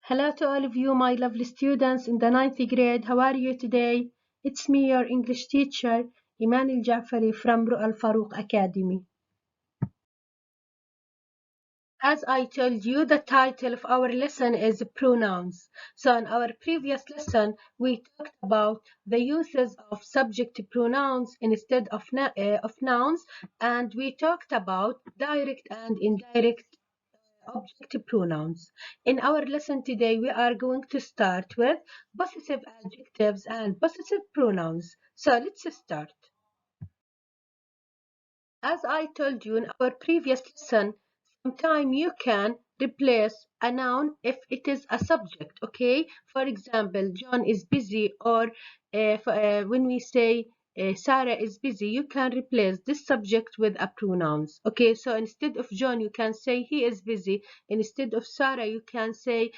Hello to all of you, my lovely students in the ninth grade. How are you today? It's me, your English teacher, Iman Al-Jafari from Ru'al Farouk Academy. As I told you, the title of our lesson is pronouns. So in our previous lesson, we talked about the uses of subject pronouns instead of nouns, and we talked about direct and indirect objective pronouns. In our lesson today, we are going to start with possessive adjectives and possessive pronouns. So let's start. As I told you in our previous lesson, sometimes you can replace a noun if it is a subject, okay? For example, John is busy, or when we say Sarah is busy, you can replace this subject with a pronouns. Okay, so instead of John, you can say he is busy. Instead of Sarah, you can say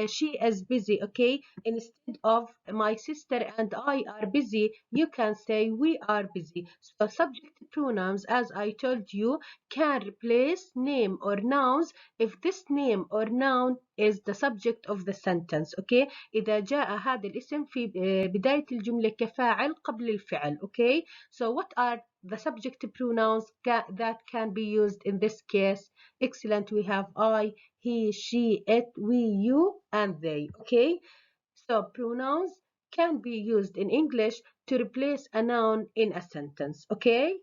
she is busy. Okay, instead of my sister and I are busy, you can say we are busy. So subject pronouns, as I told you, can replace name or nouns if this name or noun is the subject of the sentence. Okay, إذا جاء هذا الاسم في بداية الجملة كفاعل قبل الفعل. Okay, so what are the subject pronouns that can be used in this case? Excellent. We have I, he, she, it, we, you, and they. Okay, so pronouns can be used in English to replace a noun in a sentence. Okay.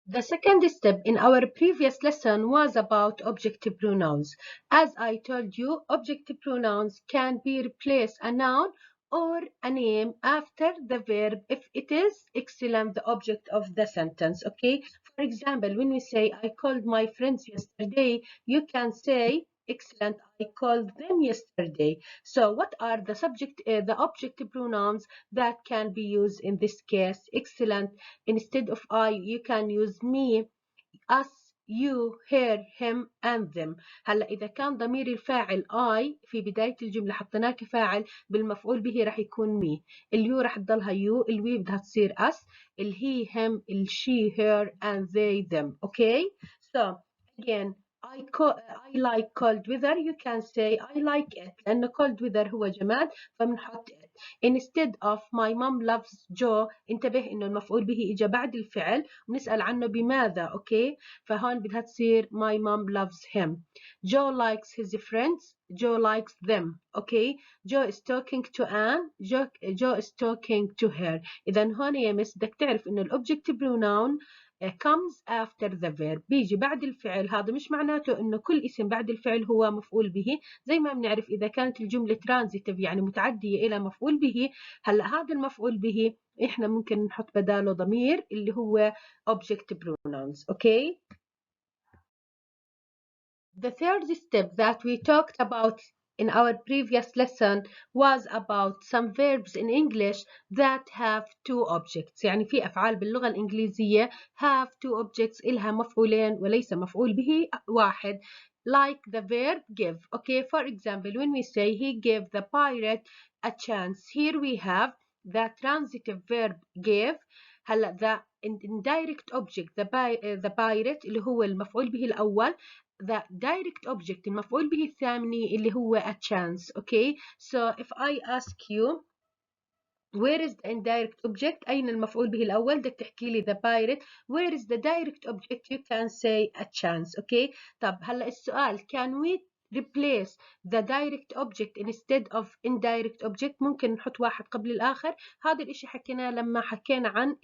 The second step in our previous lesson was about objective pronouns. As I told you, objective pronouns can be replace a noun or a name after the verb if it is excellent, the object of the sentence. Okay, for example, when we say I called my friends yesterday, you can say excellent, I called them yesterday. So what are the objective pronouns that can be used in this case? Excellent. Instead of I, you can use me, us, you, her, him, and them. هلا إذا كان ضمير الفاعل I في بداية الجملة حطيناه كفاعل، بالمفعول به راح يكون me. اليو راح تضلها you، الوي بدها تصير us، الهي him، الشي her, and they them. Okay, so again, I like cold weather. You can say I like it لأن cold weather هو جماد فبنحط it. Instead of my mom loves Joe، انتبه إنه المفعول به إجا بعد الفعل ونسأل عنه بماذا. أوكي، فهون بدها تصير my mom loves him. Joe likes his friends. Joe likes them. Okay, Joe is talking to Anne. Joe is talking to her. إذا هون يا مس بدك تعرف إنه الأوبجكت pronoun comes after the verb، بيجي بعد الفعل. هذا مش معناته انه كل اسم بعد الفعل هو مفعول به، زي ما بنعرف اذا كانت الجمله ترانزيتيف يعني متعديه الى مفعول به، هلا هذا المفعول به احنا ممكن نحط بداله ضمير اللي هو object pronouns. Okay, the third step that we talked about in our previous lesson was about some verbs in English that have two objects. يعني في أفعال باللغة الإنجليزية have two objects، إلها مفعولين وليس مفعول به واحد. Like the verb give. Okay, for example, when we say he gave the pirate a chance, here we have the transitive verb gave. هلا the indirect object the pirate اللي هو المفعول به الأول، the direct object المفعول به الثاني اللي هو a chance. Okay, so if I ask you where is the indirect object، أين المفعول به الأول، بدك تحكي لي the pirate. Where is the direct object، you can say a chance. Okay, طب هلا السؤال can we replace the direct object instead of indirect object؟ ممكن نحط واحد قبل الآخر. هذا الإشي حكيناه لما حكينا عن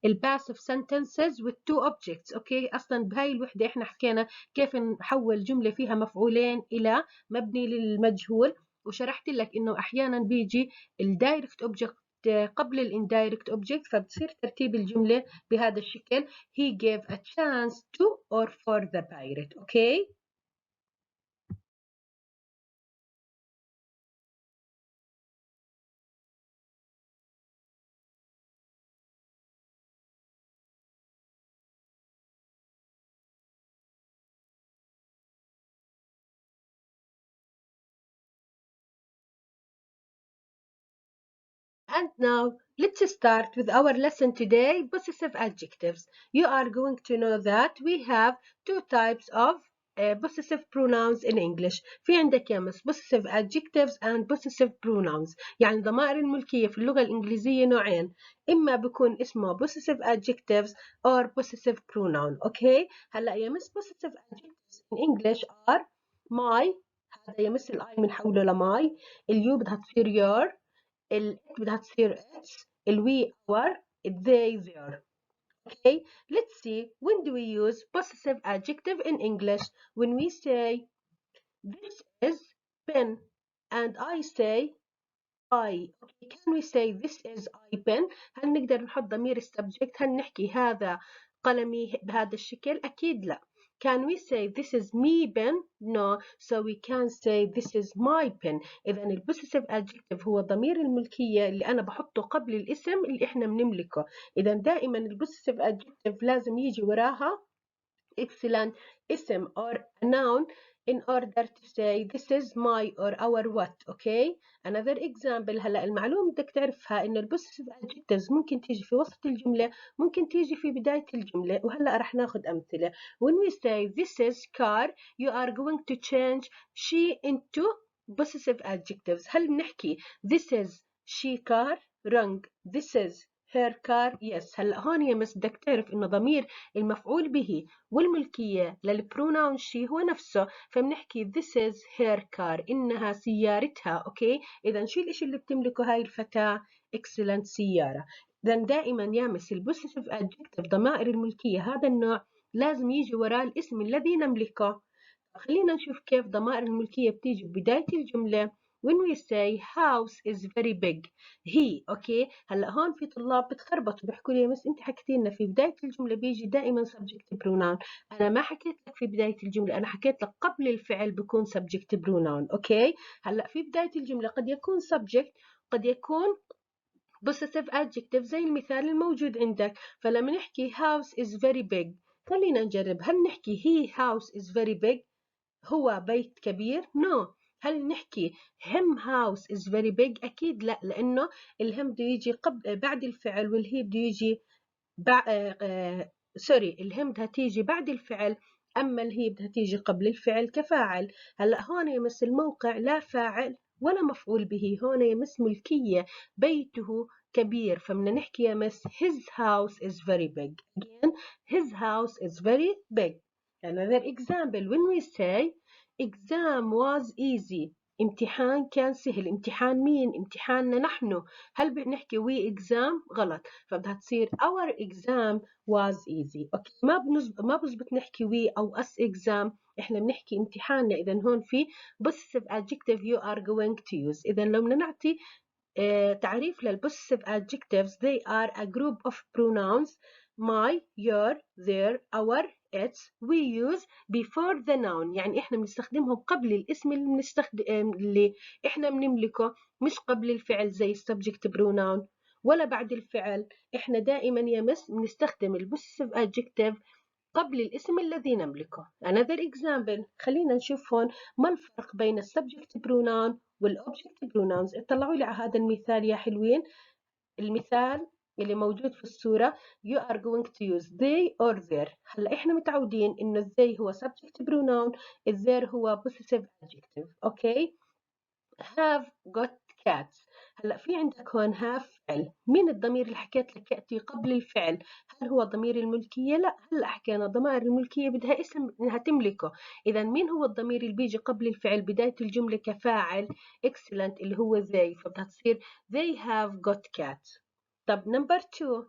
ال passive sentences with two objects. Okay، أصلا بهاي الوحدة إحنا حكينا كيف نحول جملة فيها مفعولين إلى مبني للمجهول، وشرحت لك إنه أحيانا بيجي الدايركت اوبجكت قبل الاندايركت اوبجكت، فبتصير ترتيب الجملة بهذا الشكل: he gave a chance to or for the pirate. Okay, and now let's start with our lesson today, possessive adjectives. You are going to know that we have two types of possessive pronouns in English. في عندك يا مس possessive adjectives and possessive pronouns. يعني ضمائر الملكية في اللغة الإنجليزية نوعين، إما بيكون اسمه possessive adjectives or possessive pronoun. أوكي، هلا يا مس possessive adjectives in English are my، هذا يا مس الآي بنحوله لماي، اليو بدها تصير your، الإت بدها تصير its، الوي our، they their. Okay, let's see, when do we use possessive adjective in English? When we say this is pen and I say I. Okay, can we say this is I pen? هل نقدر نحط ضمير السبجكت؟ هل نحكي هذا قلمي بهذا الشكل؟ أكيد لا. Can we say this is me pen? No. So we can say this is my pen. إذا ال possessive adjective هو ضمير الملكية اللي أنا بحطه قبل الاسم اللي إحنا بنملكه. إذا دائما ال possessive adjective لازم يجي وراها excellent اسم or a noun in order to say this is my or our what. okay, another example. هلا المعلومة بدك تعرفها إنه ال possessive adjectives ممكن تيجي في وسط الجملة، ممكن تيجي في بداية الجملة، وهلا رح ناخذ أمثلة. when we say this is car you are going to change she into possessive adjectives. هل بنحكي this is she car؟ wrong. this is her car. yes. هلا هون يا مس بدك تعرف إنه ضمير المفعول به والملكية للبروناون شي هو نفسه، فبنحكي this is her car، إنها سيارتها. أوكي، إذا شو الإشي اللي بتملكه هاي الفتاة؟ excellent سيارة. إذا دائما يا مس البوسيسيف adjective ضمائر الملكية هذا النوع لازم يجي وراه الاسم الذي نملكه. خلينا نشوف كيف ضمائر الملكية بتيجي ببداية الجملة. when we say house is very big هي. اوكي، هلا هون في طلاب بتخربطوا بيحكوا لي مس انت حكيتي لنا في بداية الجملة بيجي دائما subject pronoun. انا ما حكيت لك في بداية الجملة، انا حكيت لك قبل الفعل بكون subject pronoun. اوكي، هلا في بداية الجملة قد يكون subject، قد يكون possessive adjective زي المثال الموجود عندك. فلما نحكي house is very big خلينا نجرب. هل نحكي he house is very big هو بيت كبير؟ no. هل نحكي him house is very big؟ أكيد لا، لأنه الهم بده يجي بعد الفعل، والهي بده يجي سوري، الهم بدها تيجي بعد الفعل، أما الهي بدها تيجي قبل الفعل كفاعل. هلأ هون يمس الموقع لا فاعل ولا مفعول به، هون يمس ملكية، بيته كبير، فبدنا نحكي يمس his house is very big. again his house is very big. another example. when we say exam was easy امتحان كان سهل. امتحان مين؟ امتحاننا نحن. هل بنحكي we exam؟ غلط، فبدها تصير our exam was easy. اوكي، ما بزبط نحكي we او us exam، احنا بنحكي امتحاننا. اذا هون في possessive adjective you are going to use. اذا لو بدنا نعطي تعريف للpossessive adjectives they are a group of pronouns my your their our its we use before the noun. يعني احنا بنستخدمهم قبل الاسم اللي احنا بنملكه، مش قبل الفعل زي subject pronoun، ولا بعد الفعل. احنا دائما يا مس بنستخدم البوسيسيف adjective قبل الاسم الذي نملكه. another example. خلينا نشوف هون ما الفرق بين subject pronoun والobject pronouns. اطلعوا لي على هذا المثال يا حلوين. المثال اللي موجود في الصورة you are going to use they or their. هلا احنا متعودين انه they هو subject pronoun، their هو possessive adjective. اوكي، have got cats. هلا في عندك هون have فعل، مين الضمير اللي حكيت لك يأتي قبل الفعل؟ هل هو ضمير الملكية؟ لا، هلا حكينا ضمائر الملكية بدها اسم انها تملكه. اذا مين هو الضمير اللي بيجي قبل الفعل بداية الجملة كفاعل؟ excellent اللي هو they، فبدها تصير they have got cats. طب number 2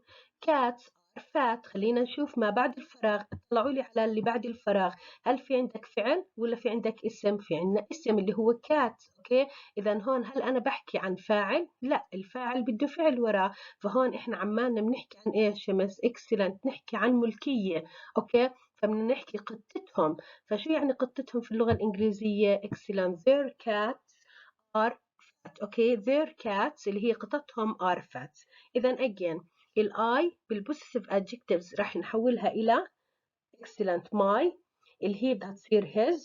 cats are fat. خلينا نشوف ما بعد الفراغ. طلعوا لي على اللي بعد الفراغ. هل في عندك فعل ولا في عندك اسم؟ في عندنا اسم اللي هو cat. اوكي، اذا هون هل انا بحكي عن فاعل؟ لا، الفاعل بده فعل وراه، فهون احنا عمالنا بنحكي عن ايش يا مس؟ excellent، نحكي عن ملكية. اوكي، فبدنا نحكي قطتهم. فشو يعني قطتهم في اللغة الإنجليزية؟ excellent their cats are fat. اوكي، their cats اللي هي قطتهم are fat. اذا again الاي بالبوسيسيف adjectives راح نحولها الى excellent my، اللي هي بدها تصير his،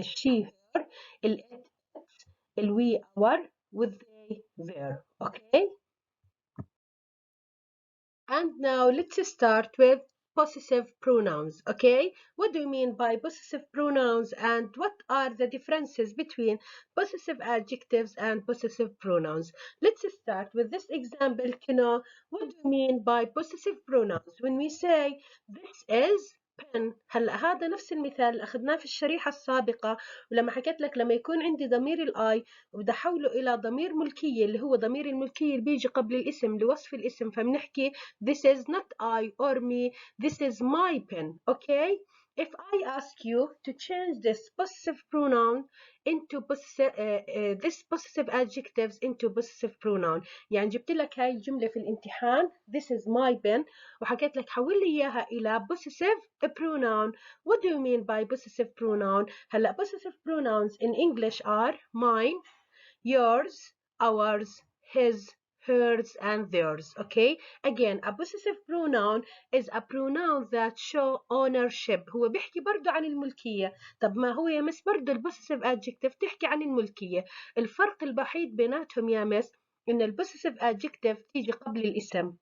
she her، it we our، with they their. okay, and now let's start with possessive pronouns. Okay, what do you mean by possessive pronouns and what are the differences between possessive adjectives and possessive pronouns? Let's start with this example to know what do you mean by possessive pronouns. When we say this is pen، هلا هذا نفس المثال اللي اخذناه في الشريحة السابقة، ولما حكيت لك لما يكون عندي ضمير الاي وبدي احوله الى ضمير ملكية اللي هو ضمير الملكية اللي بيجي قبل الاسم لوصف الاسم، فبنحكي this is not I or me, this is my pen. Okay, if I ask you to change this possessive pronoun into this possessive adjectives into possessive pronoun، يعني جبت لك هاي الجملة في الامتحان this is my pen وحكيت لك حول لي إياها إلى possessive pronoun. What do you mean by possessive pronoun؟ هلا possessive pronouns in English are mine, yours, ours, his, hers, and theirs. Okay, again a possessive pronoun is a pronoun that show ownership. هو بيحكي برضو عن الملكية. طب ما هو يا مس برضو البوسيسيف adjective تحكي عن الملكية. الفرق الوحيد بيناتهم يا مس إن البوسيسيف adjective تيجي قبل الاسم،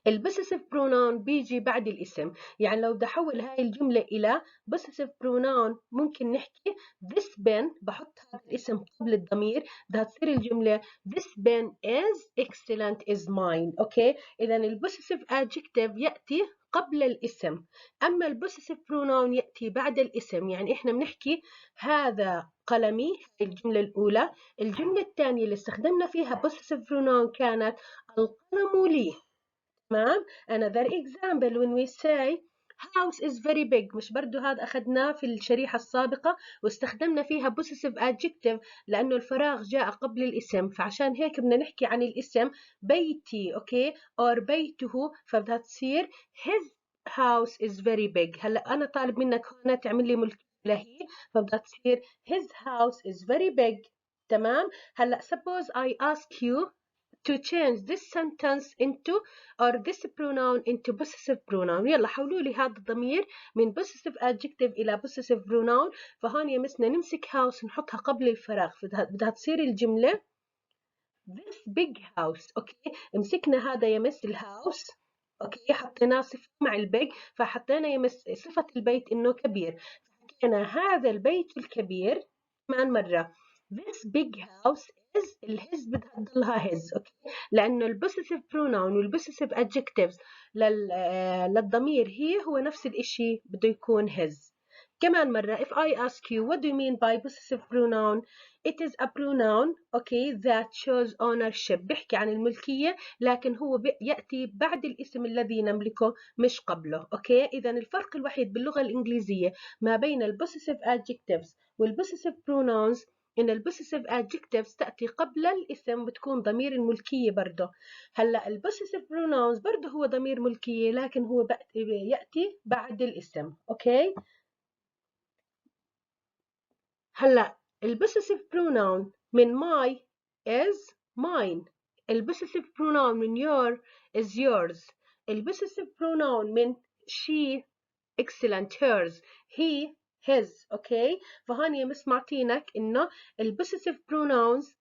البوسيسيف pronoun بيجي بعد الاسم. يعني لو بدي احول هاي الجملة إلى possessive pronoun ممكن نحكي this pen، بحط هذا الاسم قبل الضمير، بدها تصير الجملة this pen is excellent is mine. اوكي، إذا البوسيسيف adjective يأتي قبل الاسم، أما البوسيسيف pronoun يأتي بعد الاسم. يعني إحنا بنحكي هذا قلمي، الجملة الأولى. الجملة الثانية اللي استخدمنا فيها possessive pronoun كانت القلم لي. تمام. another example when we say house is very big، مش برضو هذا أخذناه في الشريحة السابقة واستخدمنا فيها possessive adjective لأنه الفراغ جاء قبل الاسم، فعشان هيك بدنا نحكي عن الاسم بيتي. أوكي، or بيته، فبدها تصير his house is very big. هلا أنا طالب منك هنا تعمل لي ملكية لهي، فبدها تصير his house is very big. تمام. هلا suppose I ask you to change this sentence into or this pronoun into possessive pronoun. يلا حولوا لي هذا الضمير من possessive adjective إلى possessive pronoun. فهون يا مسنا نمسك house نحطها قبل الفراغ، بدها تصير الجملة this big house. أوكي، مسكنا هذا يا مس الهاوس، أوكي، حطيناه صفة مع البيج، فحطينا يا مس صفة البيت إنه كبير، فحكينا هذا البيت الكبير. كمان مرة this big house is، الهز بدها تضلها his. أوكي، لأنه البوسيسيف pronoun والبوسيسيف adjectives للضمير هو نفس الإشي بده يكون his. كمان مرة if I ask you what do you mean by possessive pronoun؟ it is a pronoun okay that shows ownership، بيحكي عن الملكية لكن هو يأتي بعد الاسم الذي نملكه مش قبله. اوكي، إذا الفرق الوحيد باللغة الإنجليزية ما بين البوسيسيف adjectives والبوسيسيف pronouns إن البوسيسيف adjectives تأتي قبل الاسم بتكون ضمير الملكية برضه. هلا البوسيسيف pronouns برضه هو ضمير ملكية لكن هو يأتي بعد الاسم. اوكي، هلا البوسيسيف pronoun من my is mine، البوسيسيف pronoun من your is yours، البوسيسيف pronoun من she excellent hers، he his. اوكي، فهون يا مس معطينك انه البوسيسيف pronouns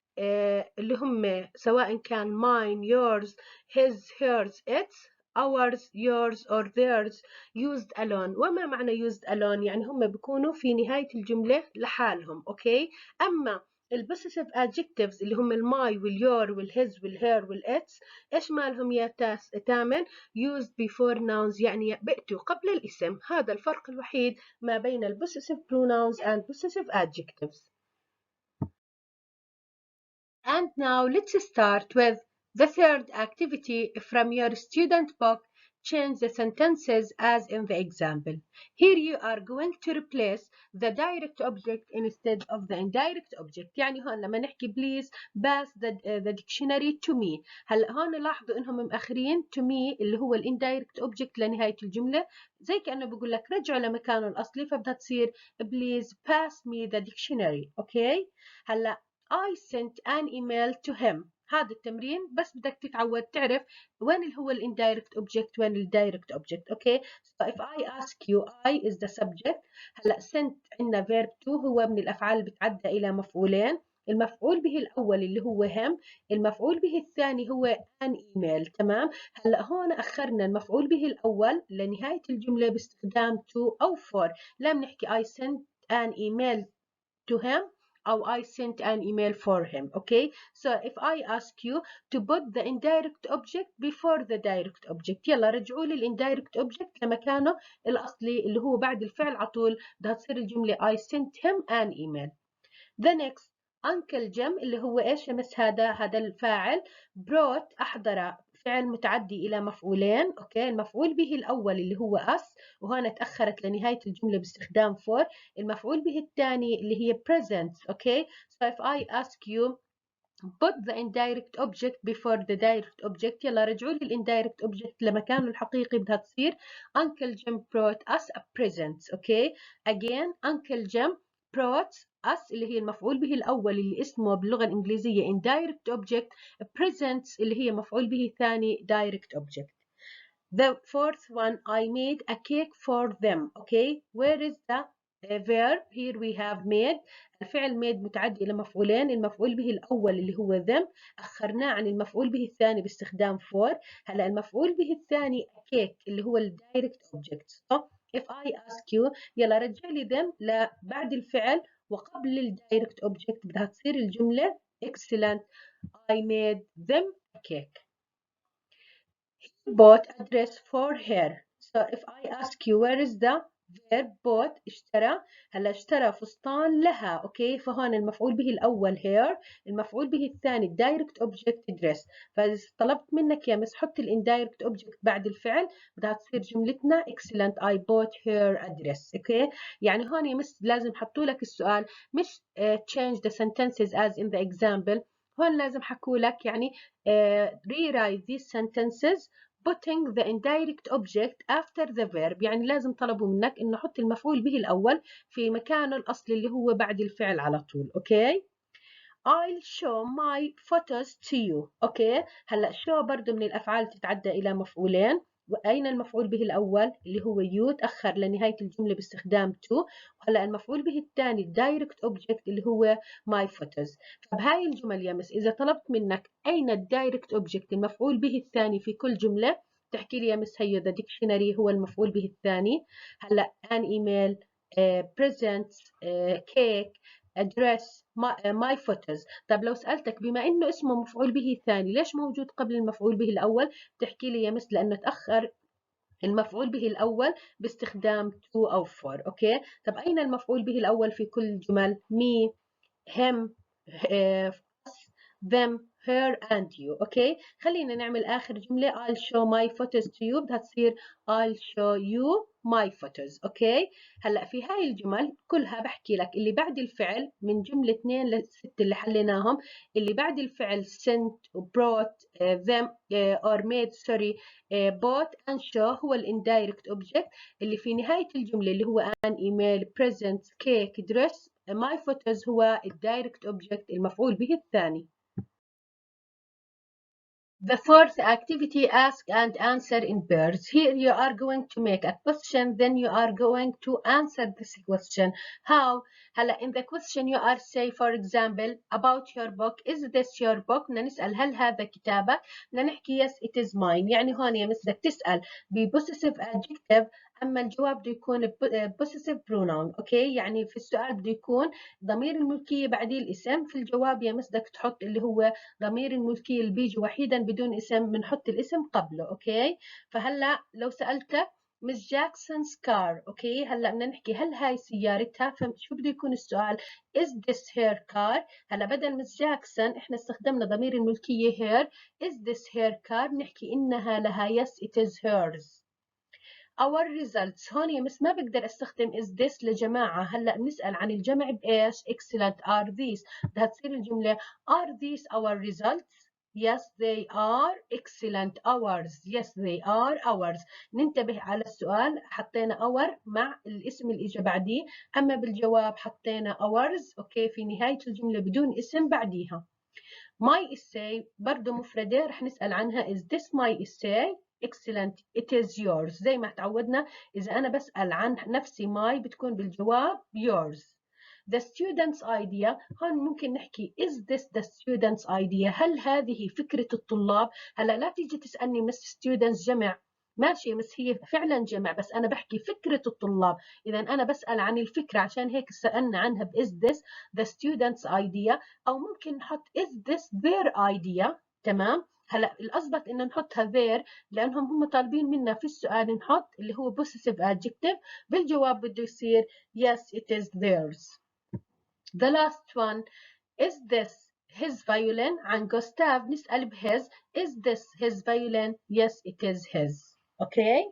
اللي هم سواء كان mine yours his hers its ours yours or theirs used alone. وما معنى used alone؟ يعني هم بيكونوا في نهاية الجملة لحالهم. اوكي، اما البوسيسيف adjectives اللي هم الماي واليور والهز والهير والاتس ايش مالهم يا تامن؟ used before nouns، يعني بأتوا قبل الاسم. هذا الفرق الوحيد ما بين البوسيسيف pronouns and possessive adjectives. And now let's start with the third activity from your student book. Change the sentences as in the example. Here you are going to replace the direct object instead of the indirect object. يعني هون لما نحكي please pass the dictionary to me. هلا هون لاحظوا انهم مأخرين to me اللي هو indirect object لنهاية الجملة، زي كأنه بقول لك رجعوا لمكانه الأصلي، فبدها تصير please pass me the dictionary. اوكي، هلا I sent an email to him. هذا التمرين بس بدك تتعود تعرف وين اللي هو indirect object وين الدايركت object. اوكي، so if I ask you I is the subject. هلا sent عندنا verb to هو من الافعال اللي بتعدى الى مفعولين. المفعول به الأول اللي هو هم، المفعول به الثاني هو an email. تمام. هلا هون أخرنا المفعول به الأول لنهاية الجملة باستخدام to أو for. لا بنحكي I sent an email to him أو I sent an email for him. Okay, so if I ask you to put the indirect object before the direct object، يلا رجعوا لي الانdirect object لمكانه الأصلي اللي هو بعد الفعل على طول بدها تصير الجملة I sent him an email. The next Uncle Jim اللي هو إيش يا مس؟ هذا الفاعل. brought أحضر فعل متعدي إلى مفعولين. أوكي، المفعول به الأول اللي هو us، وهنا تأخرت لنهاية الجملة باستخدام for. المفعول به الثاني اللي هي present. أوكي، so if I ask you put the indirect object before the direct object، يلا رجعوا لي الانdirect object لمكانه الحقيقي بدها تصير Uncle Jim brought us a present. أوكي، again Uncle Jim brought us اللي هي المفعول به الأول اللي اسمه باللغة الإنجليزية indirect object، presents اللي هي مفعول به ثاني direct object. The fourth one, I made a cake for them. Okay, where is the verb? Here we have made. الفعل made متعدي إلى مفعولين، المفعول به الأول اللي هو them أخرناه عن المفعول به الثاني باستخدام for. هلا المفعول به الثاني cake اللي هو ال direct object. So if I ask you يلا رجع لي them لبعد الفعل وقبل ال direct object بدها تصير الجملة excellent. I made them a cake. Bought a dress for her. So if I ask you where is the verb bought؟ اشترى. هلا اشترى فستان لها. اوكي، فهون المفعول به الاول her، المفعول به الثاني direct object dress. فاذا طلبت منك يا مس حط indirect object بعد الفعل بدها تصير جملتنا excellent I bought her a dress. اوكي، يعني هون يا مس لازم حطوا لك السؤال مش change the sentences as in the example. هون لازم حكوا لك يعني rewrite these sentences putting the indirect object after the verb. يعني لازم طلبوا منك انه حط المفعول به الاول في مكانه الاصلي اللي هو بعد الفعل على طول. اوكي، I'll show my photos to you. اوكي، هلا show برضه من الافعال تتعدى الى مفعولين، واين المفعول به الاول اللي هو you تاخر لنهايه الجمله باستخدام to. وهلا المفعول به الثاني direct object اللي هو my photos. فبهاي الجمل يا مس اذا طلبت منك اين الدايركت object المفعول به الثاني في كل جمله تحكي لي يا مس هيو the dictionary هو المفعول به الثاني. هلا an email present cake address my photos. طب لو سألتك بما إنه اسمه مفعول به الثاني ليش موجود قبل المفعول به الأول؟ تحكي لي يا مس لأنه تأخر المفعول به الأول باستخدام to أو for. أوكي، طب أين المفعول به الأول في كل الجمل؟ me him us them her and you. أوكي، خلينا نعمل آخر جملة I'll show my photos to you بدها تصير I'll show you my photos. أوكي، هلأ في هاي الجمل كلها بحكي لك اللي بعد الفعل من جملة 2 ل 6 اللي حليناهم، اللي بعد الفعل sent brought them or made sorry bought and show هو ال indirect object. اللي في نهاية الجملة اللي هو an email present cake dress my photos هو ال direct object المفعول به الثاني. The fourth activity, ask and answer in pairs. Here you are going to make a question, then you are going to answer this question. How? هلا in the question you are say for example about your book. Is this your book؟ بدنا نسأل هل هذا كتابك؟ بدنا نحكي yes it is mine. يعني هون يا مس بدك تسأل ب possessive adjective، أما الجواب بده يكون possessive pronoun. أوكي، يعني في السؤال بده يكون ضمير الملكية بعديه الاسم، في الجواب يا مس بدك تحط اللي هو ضمير الملكية اللي بيجي وحيدا بدون اسم بنحط الاسم قبله. اوكي، فهلا لو سألتك مس جاكسون's car، اوكي، هلا بدنا نحكي هل هاي سيارتها؟ فشو بده يكون السؤال؟ is this her car؟ هلا بدل مس جاكسون احنا استخدمنا ضمير الملكية her. is this her car؟ نحكي انها لها yes it is hers. our results هون يا مس ما بقدر استخدم is this لجماعة. هلا بنسأل عن الجمع بإيش؟ excellent are these. بدها تصير الجملة are these our results؟ yes they are excellent ours. yes they are ours. ننتبه على السؤال حطينا our مع الاسم اللي اجى بعديه، اما بالجواب حطينا ours. اوكي، في نهاية الجملة بدون اسم بعديها. my essay برضه مفردة رح نسأل عنها is this my essay؟ excellent it is yours. زي ما تعودنا إذا أنا بسأل عن نفسي my بتكون بالجواب yours. the student's idea. هون ممكن نحكي is this the student's idea؟ هل هذه فكرة الطلاب؟ هلا لا تيجي تسألني مس students جمع، ماشي بس هي فعلا جمع، بس أنا بحكي فكرة الطلاب. إذا أنا بسأل عن الفكرة، عشان هيك سألنا عنها ب is this the student's idea، أو ممكن نحط is this their idea. تمام. هلا الأضبط إنه نحطها their، لأنهم هم طالبين منا في السؤال نحط اللي هو possessive adjective، بالجواب بده يصير yes it is theirs. The last one, is this his violin؟ عن Gustav نسأل بhis. Is this his violin؟ Yes it is his. Okay.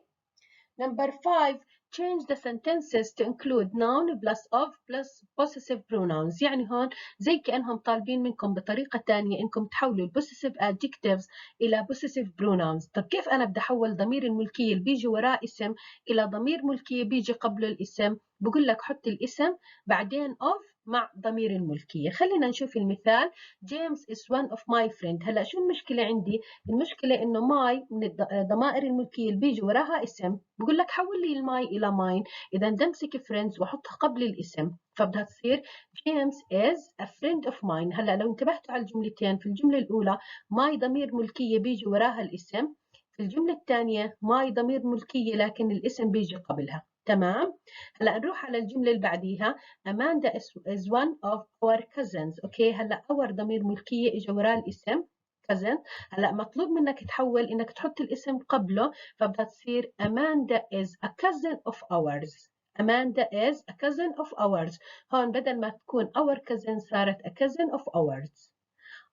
Number 5, change the sentences to include noun plus of plus possessive pronouns. يعني هون زي كأنهم طالبين منكم بطريقة تانية إنكم تحولوا ال possessive adjectives إلى possessive pronouns. طب كيف أنا بدي أحول ضمير الملكية اللي بيجي وراه اسم إلى ضمير ملكية بيجي قبله الاسم؟ بقول لك حط الاسم بعدين of مع ضمير الملكية. خلينا نشوف المثال. James is one of my friends. هلا شو المشكلة عندي؟ المشكلة إنه my من الضمائر الملكية اللي بيجي وراها اسم. بقول لك حول لي الماي إلى mine. إذا بمسك friends وأحطها قبل الاسم، فبدها تصير James is a friend of mine. هلا لو انتبهتوا على الجملتين، في الجملة الأولى my ضمير ملكية بيجي وراها الاسم، في الجملة الثانية my ضمير ملكية لكن الاسم بيجي قبلها. تمام. هلا نروح على الجملة اللي بعديها. Amanda is one of our cousins. اوكي. هلا our ضمير ملكية اجى وراه الاسم cousin. هلا مطلوب منك تحول انك تحط الاسم قبله، فبدها تصير Amanda is a cousin of ours. Amanda is a cousin of ours. هون بدل ما تكون our cousin صارت a cousin of ours.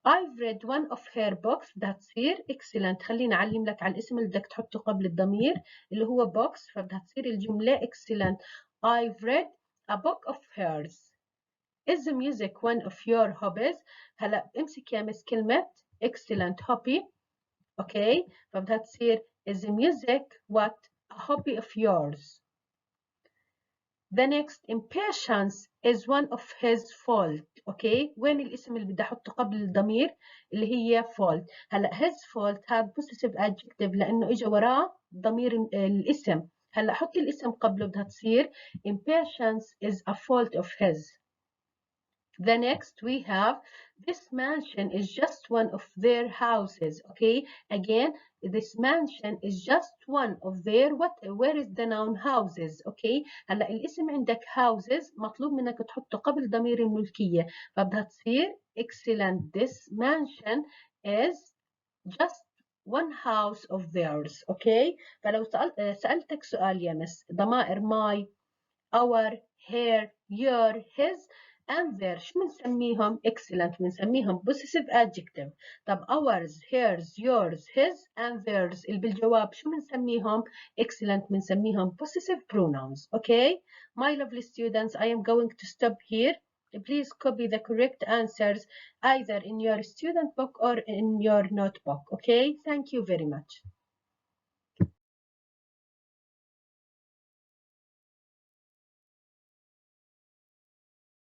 I've read one of her books. بدها تصير excellent. خليني أعلم لك على الاسم اللي بدك تحطه قبل الضمير اللي هو books، فبدها تصير الجملة excellent. I've read a book of hers. Is music one of your hobbies؟ هلا امسك يا مس كلمة excellent hobby. اوكي. فبدها تصير is music what a hobby of yours. The next, impatience is one of his fault. اوكي. وين الاسم اللي بدي احطه قبل الضمير اللي هي fault؟ هلا his fault هذا possessive adjective لانه اجى وراه ضمير الاسم. هلا حطي الاسم قبله، بدها تصير impatience is a fault of his. The next we have this mansion is just one of their houses. Okay. Again, this mansion is just one of their where is the noun houses. Okay. هلا الاسم عندك houses مطلوب منك تحطه قبل ضمير الملكية، فبدها تصير excellent. This mansion is just one house of theirs. Okay. فلو سألتك سؤال يا مس، ضمائر my our her your his and their شو بنسميهم؟ excellent. بنسميهم possessive adjective. طب ours hers yours his and theirs اللي بالجواب شو بنسميهم؟ excellent. بنسميهم possessive pronouns. Okay. My lovely students, I am going to stop here. Please copy the correct answers either in your student book or in your notebook. Okay. Thank you very much.